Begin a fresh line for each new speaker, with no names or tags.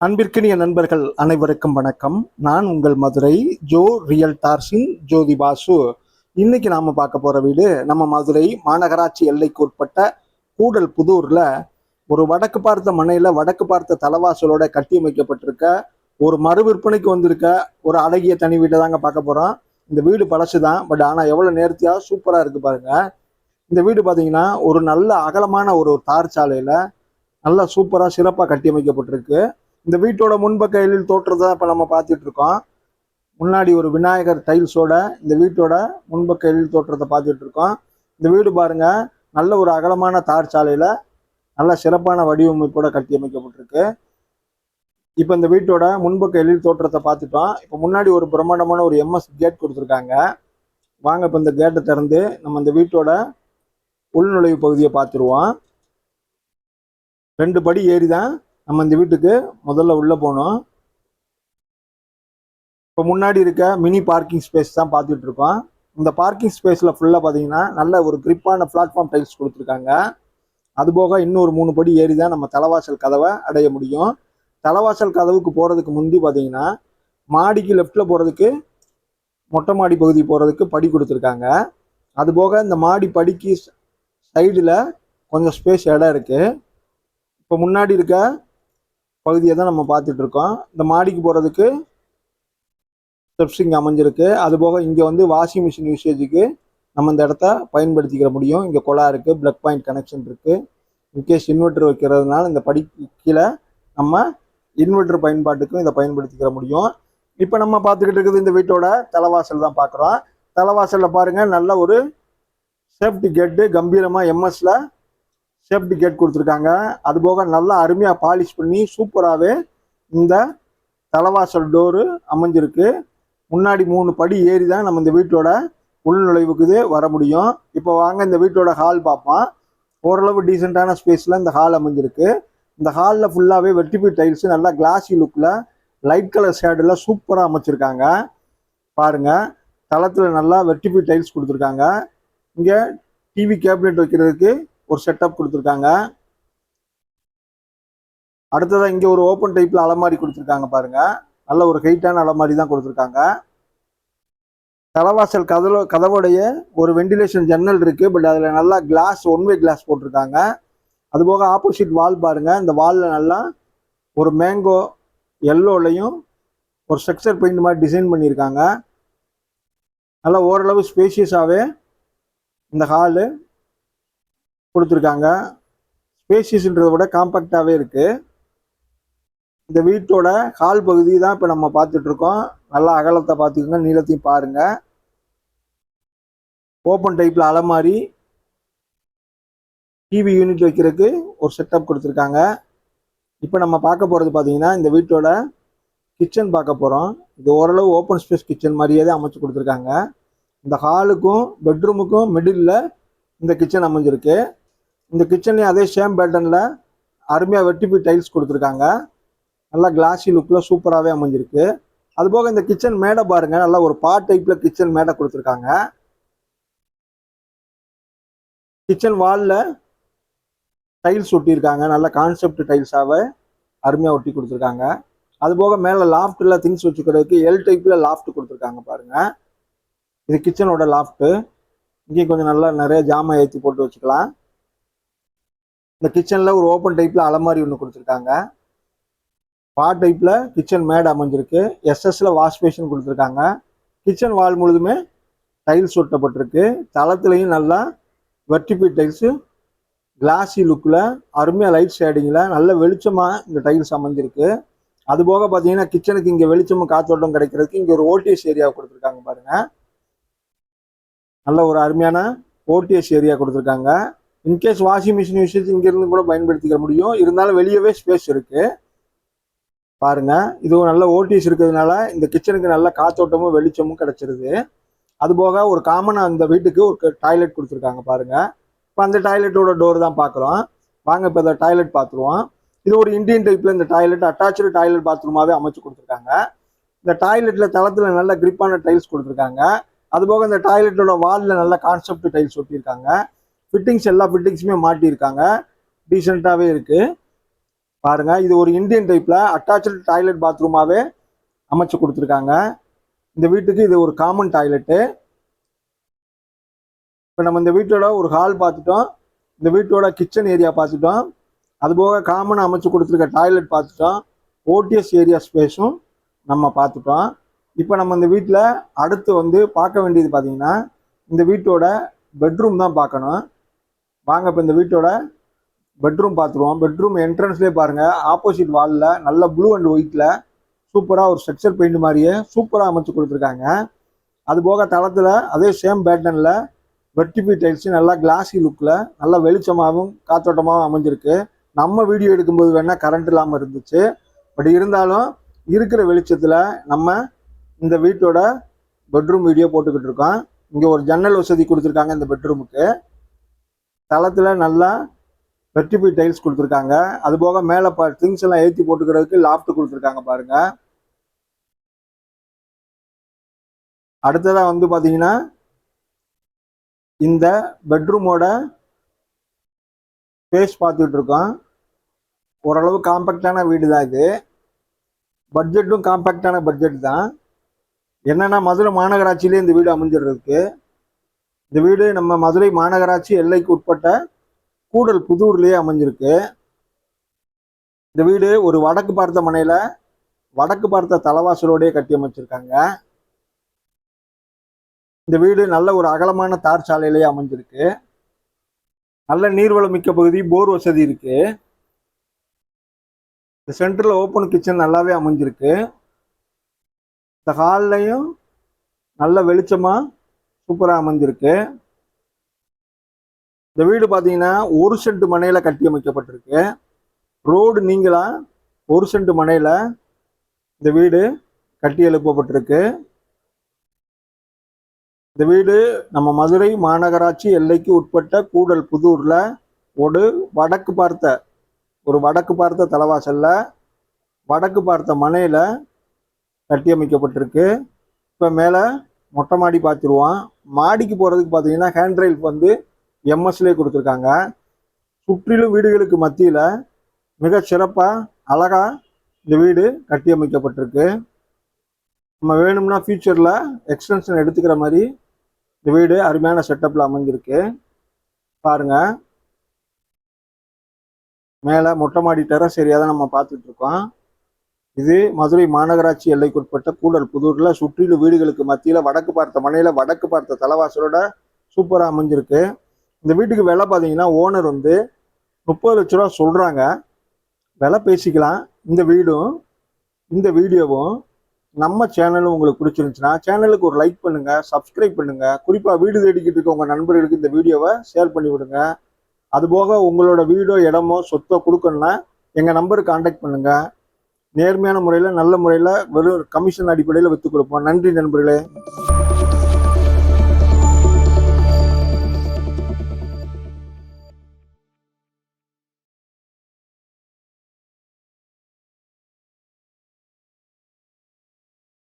அன்பிற்கினிய நண்பர்கள் அனைவருக்கும் வணக்கம். நான் உங்கள் மதுரை ஜோ ரியல்டார்ஸின் ஜோதி பாசு. இன்னைக்கு நாம பார்க்க போற வீடு நம்ம மதுரை மாநகராட்சி எல்லைக்கு உட்பட்ட கூடல் புதூர்ல ஒரு வடக்கு பார்த்த மனையில வடக்கு பார்த்த தலவாசலோட கட்டியமைக்கப்பட்டிருக்க ஒரு மறு விற்பனைக்கு வந்திருக்க ஒரு அழகிய தனி வீட்டை தாங்க பார்க்க போறோம். இந்த வீடு பழசுதான், பட் ஆனா எவ்வளவு நேர்த்தியா சூப்பரா இருக்கு பாருங்க. இந்த வீடு பாத்தீங்கன்னா ஒரு நல்ல அகலமான ஒரு தார் சாலையில நல்லா சூப்பரா சிறப்பா கட்டியமைக்கப்பட்டிருக்கு. இந்த வீட்டோட முன்பக்க எழில் தோற்றத்தை இப்ப நம்ம பார்த்துட்டு இருக்கோம். முன்னாடி ஒரு விநாயகர் டைல்ஸோட இந்த வீட்டோட முன்பக்க எழில் தோற்றத்தை பார்த்துட்டு இருக்கோம். இந்த வீடு பாருங்க, நல்ல ஒரு அகலமான தார் சாலையில நல்ல சிறப்பான வடிவமைப்போட கட்டியமைக்கப்பட்டிருக்கு. இப்ப இந்த வீட்டோட முன்பக்க எழில் தோற்றத்தை பார்த்துட்டோம். இப்ப முன்னாடி ஒரு பிரம்மாண்டமான ஒரு எம்எஸ் கேட் கொடுத்துருக்காங்க. வாங்க இப்ப இந்த கேட்டை திறந்து நம்ம இந்த வீட்டோட உள்நுழைவு பகுதியை பார்த்துருவோம். 2 படி ஏறி தான் நம்ம இந்த வீட்டுக்கு முதல்ல உள்ள போனோம். இப்போ முன்னாடி இருக்க மினி பார்க்கிங் ஸ்பேஸ் தான் பார்த்துட்டு இருக்கோம். இந்த பார்க்கிங் ஸ்பேஸ்ல ஃபுல்லா பார்த்தீங்கன்னா நல்ல ஒரு கிரிப்பான பிளாட்ஃபார்ம் டைல்ஸ் கொடுத்துருக்காங்க. அதுபோக இன்னொரு 3 படி ஏறி தான் நம்ம தலைவாசல் கதவை அடைய முடியும். தலைவாசல் கதவுக்கு போறதுக்கு முந்தி பார்த்தீங்கன்னா மாடிக்கு லெஃப்ட்ல போறதுக்கு மொட்டை மாடி பகுதி போறதுக்கு படி கொடுத்துருக்காங்க. அதுபோக இந்த மாடி படிக்கு சைடில் கொஞ்சம் ஸ்பேஸ் இடம் இருக்கு. இப்போ முன்னாடி இருக்க பகுதியை தான் நம்ம பார்த்துட்டு இருக்கோம். இந்த மாடிக்கு போகிறதுக்கு ஸ்டெப்ஸ் இங்கே அமைஞ்சிருக்கு. அதுபோக இங்கே வந்து வாஷிங் மிஷின் யூசேஜுக்கு நம்ம இந்த இடத்த பயன்படுத்திக்கிற முடியும். இங்கே குழா இருக்குது, பிளக் பாயிண்ட் கனெக்ஷன் இருக்குது. இன்கேஸ் இன்வெர்டர் வைக்கிறதுனால இந்த படி கீழே நம்ம இன்வெர்டர் பயன்பாட்டுக்கும் இதை பயன்படுத்திக்கிற முடியும். இப்போ நம்ம பார்த்துக்கிட்டு இருக்குது இந்த வீட்டோட தலைவாசல் தான் பார்க்குறோம். தலைவாசலில் பாருங்கள், நல்ல ஒரு சேஃப்டி கேட்டு கம்பீரமாக எம்எஸ்ல சேஃப்டி கேட் கொடுத்துருக்காங்க. அதுபோக நல்லா அருமையாக பாலிஷ் பண்ணி சூப்பராகவே இந்த தலைவாசல் டோரு அமைஞ்சிருக்கு. முன்னாடி 3 படி ஏறி தான் நம்ம இந்த வீட்டோட உள்நுழைவுக்கு வர முடியும். இப்போ வாங்க இந்த வீட்டோட ஹால் பார்ப்போம். ஓரளவு டீசெண்டான ஸ்பேஸில் இந்த ஹால் அமைஞ்சிருக்கு. இந்த ஹாலில் ஃபுல்லாகவே வெட்டிபி டைல்ஸ் நல்லா கிளாஸி லுக்கில் லைட் கலர் ஷேடில் சூப்பராக அமைச்சிருக்காங்க. பாருங்கள், தளத்தில் நல்லா வெட்டிபி டைல்ஸ் கொடுத்துருக்காங்க. இங்கே டிவி கேபினெட் வைக்கிறதுக்கு ஒரு செட்டப் கொடுத்துருக்காங்க. அடுத்ததான் இங்கே ஒரு ஓப்பன் டைப்ல அலமாரி கொடுத்துருக்காங்க. பாருங்க, நல்ல ஒரு ஹைட்டான அலமாரி தான் கொடுத்துருக்காங்க. தலைவாசல் கதவுடைய ஒரு வெண்டிலேஷன் ஜன்னல் இருக்கு, பட் அதில் நல்லா கிளாஸ் ஒன்வே கிளாஸ் போட்டிருக்காங்க. அதுபோக ஆப்போசிட் வால் பாருங்க, இந்த வாலில் நல்லா ஒரு மேங்கோ எல்லோலையும் ஒரு ஸ்ட்ரக்சர் பெயிண்ட் மாதிரி டிசைன் பண்ணியிருக்காங்க. நல்லா ஓரளவு ஸ்பேஷியஸாகவே இந்த ஹாலு கொடுத்துருக்காங்க. ஸ்பேஷியஸ்ன்றதை விட காம்பேக்டாகவே இருக்கு. இந்த வீட்டோட ஹால் பகுதி தான் இப்போ நம்ம பார்த்துட்டு இருக்கோம். நல்லா அகலத்தை பார்த்துக்கோங்க, நீளத்தையும் பாருங்க. ஓப்பன் டைப்ல அலமாரி, டிவி யூனிட் வைக்கிறதுக்கு ஒரு செட்டப் கொடுத்துருக்காங்க. இப்போ நம்ம பார்க்க போகிறது பார்த்தீங்கன்னா இந்த வீட்டோட கிச்சன் பார்க்க போகிறோம். இது ஓரளவு ஓப்பன் ஸ்பேஸ் கிச்சன் மாதிரியே தான் அமைச்சு கொடுத்துருக்காங்க. இந்த ஹாலுக்கும் பெட்ரூமுக்கும் மிடில் இந்த கிச்சன் அமைஞ்சிருக்கு. இந்த கிச்சன்லேயும் அதே சேம் பேட்டர்னில் அருமையாக வெட்டிபி டைல்ஸ் கொடுத்துருக்காங்க. நல்லா கிளாஸி லுக்கில் சூப்பராகவே அமைஞ்சிருக்கு. அதுபோக இந்த கிச்சன் மேடை பாருங்கள், நல்லா ஒரு பாட் டைப்பில் கிச்சன் மேடை கொடுத்துருக்காங்க. கிச்சன் வாலில் டைல்ஸ் ஒட்டியிருக்காங்க, நல்ல கான்செப்ட் டைல்ஸாகவே அருமையாக ஒட்டி கொடுத்துருக்காங்க. அதுபோக மேலே லாஃப்டில் திங்ஸ் வச்சுக்கிறதுக்கு எல் டைப்பில் லாஃப்ட் கொடுத்துருக்காங்க. பாருங்கள், இது கிச்சனோட லாஃப்ட்டு. இங்கேயும் கொஞ்சம் நல்லா நிறைய ஜாமான் ஏற்றி போட்டு வச்சுக்கலாம். இந்த கிச்சனில் ஒரு ஓப்பன் டைப்பில் அலமாரி ஒன்று கொடுத்துருக்காங்க. பாட் டைப்பில் கிச்சன் மேட் அமைஞ்சிருக்கு. எஸ்எஸ்ல வாஷ் பேஷன் கொடுத்துருக்காங்க. கிச்சன் வால் முழுதுமே டைல்ஸ் ஒட்டப்பட்டிருக்கு. தளத்துலையும் நல்லா வெர்டிபி டைல்ஸு கிளாஸி லுக்கில் அருமையாக லைட் ஷேடிங்கில் நல்ல வெளிச்சமாக இந்த டைல்ஸ் அமைஞ்சிருக்கு. அதுபோக பார்த்தீங்கன்னா கிச்சனுக்கு இங்கே வெளிச்சமும் காத்தோட்டம் கிடைக்கிறதுக்கு இங்கே ஒரு ஓடிஎஸ் ஏரியா கொடுத்துருக்காங்க. பாருங்கள், நல்ல ஒரு அருமையான ஓடிஎஸ் ஏரியா கொடுத்துருக்காங்க. இன்கேஸ் வாஷிங் மிஷின் யூசேஜ் இங்கிருந்து கூட பயன்படுத்திக்க முடியும். இருந்தாலும் வெளியவே ஸ்பேஸ் இருக்கு. பாருங்க, இதுவும் நல்ல ஓடிஎஸ் இருக்கிறதுனால இந்த கிச்சனுக்கு நல்ல காத்தோட்டமும் வெளிச்சமும் கிடைச்சிருது. அதுபோக ஒரு காமனாக அந்த வீட்டுக்கு ஒரு டாய்லெட் கொடுத்துருக்காங்க. பாருங்க, இப்போ அந்த டாய்லெட்டோட டோர் தான் பார்க்குறோம். வாங்க இப்போ இந்த டாய்லெட் பார்த்துருவோம். இது ஒரு இந்தியன் டைப்ல இந்த டாய்லெட் அட்டாச்சு டாய்லெட் பாத்ரூமாவே அமைச்சு கொடுத்துருக்காங்க. இந்த டாய்லெட்ல தளத்துல நல்ல கிரிப்பான டைல்ஸ் கொடுத்துருக்காங்க. அதுபோக இந்த டாய்லெட்டோட வாலில் நல்ல கான்செப்ட் டைல்ஸ் ஒட்டியிருக்காங்க. ஃபிட்டிங்ஸ் எல்லா ஃபிட்டிங்ஸுமே மாட்டியிருக்காங்க, டீசெண்டாகவே இருக்குது. பாருங்க, இது ஒரு இந்தியன் டைப்ல அட்டாச்சு டாய்லெட் பாத்ரூமாவே அமைச்சு கொடுத்துருக்காங்க. இந்த வீட்டுக்கு இது ஒரு காமன் டாய்லெட்டு. இப்போ நம்ம இந்த வீட்டோட ஒரு ஹால் பார்த்துட்டோம், இந்த வீட்டோட கிச்சன் ஏரியா பார்த்துட்டோம், அதுபோக காமனாக அமைச்சு கொடுத்துருக்க டாய்லெட் பார்த்துட்டோம், ஓடிஎஸ் ஏரியா ஸ்பேஸும் நம்ம பார்த்துட்டோம். இப்போ நம்ம இந்த வீட்டில் அடுத்து வந்து பார்க்க வேண்டியது பார்த்தீங்கன்னா இந்த வீட்டோட பெட்ரூம் தான் பார்க்கணும். வாங்க இப்போ இந்த வீட்டோட பெட்ரூம் பார்த்துருவோம். பெட்ரூம் என்ட்ரன்ஸ்லேயே பாருங்கள், ஆப்போசிட் வாலில் நல்ல ப்ளூ அண்ட் ஒயிட்டில் சூப்பராக ஒரு ஸ்ட்ரக்சர் பெயிண்ட் மாதிரியே சூப்பராக அமைச்சு கொடுத்துருக்காங்க. அதுபோக தளத்தில் அதே சேம் பேட்டர்னில் வெர்டிபி டைல்ஸ் நல்லா கிளாஸி லுக்கில் நல்லா வெளிச்சமாகவும் காத்தோட்டமாகவும் அமைஞ்சிருக்கு. நம்ம வீடியோ எடுக்கும்போது வேணால் கரண்ட் இல்லாமல் இருந்துச்சு, பட் இருந்தாலும் இருக்கிற வெளிச்சத்தில் நம்ம இந்த வீட்டோட பெட்ரூம் வீடியோ போட்டுக்கிட்டு இருக்கோம். இங்கே ஒரு ஜன்னல் வசதி கொடுத்துருக்காங்க இந்த பெட்ரூமுக்கு. தளத்தில் நல்லா வெர்டிபி டைல்ஸ் கொடுத்துருக்காங்க. அதுபோக மேலே திங்ஸ் எல்லாம் ஏற்றி போட்டுக்கிறதுக்கு லாஃப்ட் கொடுத்துருக்காங்க பாருங்க. அடுத்ததாக வந்து பார்த்தீங்கன்னா இந்த பெட்ரூமோட ஸ்பேஸ் பார்த்துட்டு இருக்கோம். ஓரளவு காம்பேக்டான வீடு தான் இது. பட்ஜெட்டும் காம்பேக்டான பட்ஜெட் தான். என்னன்னா மதுரை மாநகராட்சியிலே இந்த வீடு அமைஞ்சிருக்கு. இந்த வீடு நம்ம மதுரை மாநகராட்சி எல்லைக்கு உட்பட்ட கூடல் புதூர்லேயே அமைஞ்சிருக்கு. இந்த வீடு ஒரு வடக்கு பார்த்த மனையில வடக்கு பார்த்த தலவாசலோடய கட்டி அமைச்சிருக்காங்க. இந்த வீடு நல்ல ஒரு அகலமான தார் சாலையிலேயே அமைஞ்சிருக்கு. நல்ல நீர்வளம் மிக்க பகுதி, போர் வசதி இருக்கு. இந்த சென்டர்ல ஓப்பன் கிச்சன் நல்லாவே அமைஞ்சிருக்கு. இந்த ஹால்லையும் நல்ல வெளிச்சமா சூப்பரா அமைஞ்சிருக்கு. இந்த வீடு பார்த்தீங்கன்னா 1 சென்ட் மனையில கட்டி அமைக்கப்பட்டிருக்கு. ரோடு நீங்களா 1 சென்ட் மனையில இந்த வீடு கட்டி எழுப்பப்பட்டிருக்கு. இந்த வீடு நம்ம மதுரை மாநகராட்சி எல்லைக்கு உட்பட்ட கூடல் புதூர்ல ஒரு வடக்கு பார்த்த தலவாசல்ல வடக்கு பார்த்த மனையில கட்டி அமைக்கப்பட்டிருக்கு. இப்போ மேலே மொட்டை மாடி பார்த்துருவோம். மாடிக்கு போகிறதுக்கு பார்த்தீங்கன்னா ஹேண்ட்ரைல் வந்து எம்எஸ்லேயே கொடுத்துருக்காங்க. சுற்றிலும் வீடுகளுக்கு மத்தியில் மிக சிறப்பாக அழகாக இந்த வீடு கட்டி அமைக்கப்பட்டிருக்கு. நம்ம வேணும்னா ஃபியூச்சரில் எக்ஸ்டென்ஷன் எடுத்துக்கிற மாதிரி இந்த வீடு அருமையான செட்டப்பில் அமைஞ்சிருக்கு. பாருங்க, மேலே மொட்டை மாடி டெரஸ் ஏரியா தான் நம்ம பார்த்துட்டு இருக்கோம். இது மதுரை மாநகராட்சி எல்லைக்குட்பட்ட கூடல் புதூரில் சுற்றிலும் வீடுகளுக்கு மத்தியில் வடக்கு பார்த்த மனையில் வடக்கு பார்த்த தலவாசலோட சூப்பராக அமைஞ்சிருக்கு. இந்த வீட்டுக்கு விலை பார்த்தீங்கன்னா ஓனர் வந்து 30 லட்ச ரூபா சொல்கிறாங்க. விலை பேசிக்கலாம். இந்த வீடும் இந்த வீடியோவும் நம்ம சேனலும் உங்களுக்கு பிடிச்சிருந்துச்சுன்னா சேனலுக்கு ஒரு லைக் பண்ணுங்க, சப்ஸ்கிரைப் பண்ணுங்க. குறிப்பாக வீடு தேடிக்கிட்டு இருக்க உங்கள் நண்பர்களுக்கு இந்த வீடியோவை ஷேர் பண்ணி விடுங்க. அதுபோக உங்களோட வீடோ இடமோ சொத்தோ கொடுக்கணும்னா எங்கள் நம்பருக்கு கான்டாக்ட் பண்ணுங்க. நேர்மையான முறையில் நல்ல முறையில் வெறும் கமிஷன் அடிப்படையில் விற்று கொடுப்போம். நன்றி நண்பர்களே.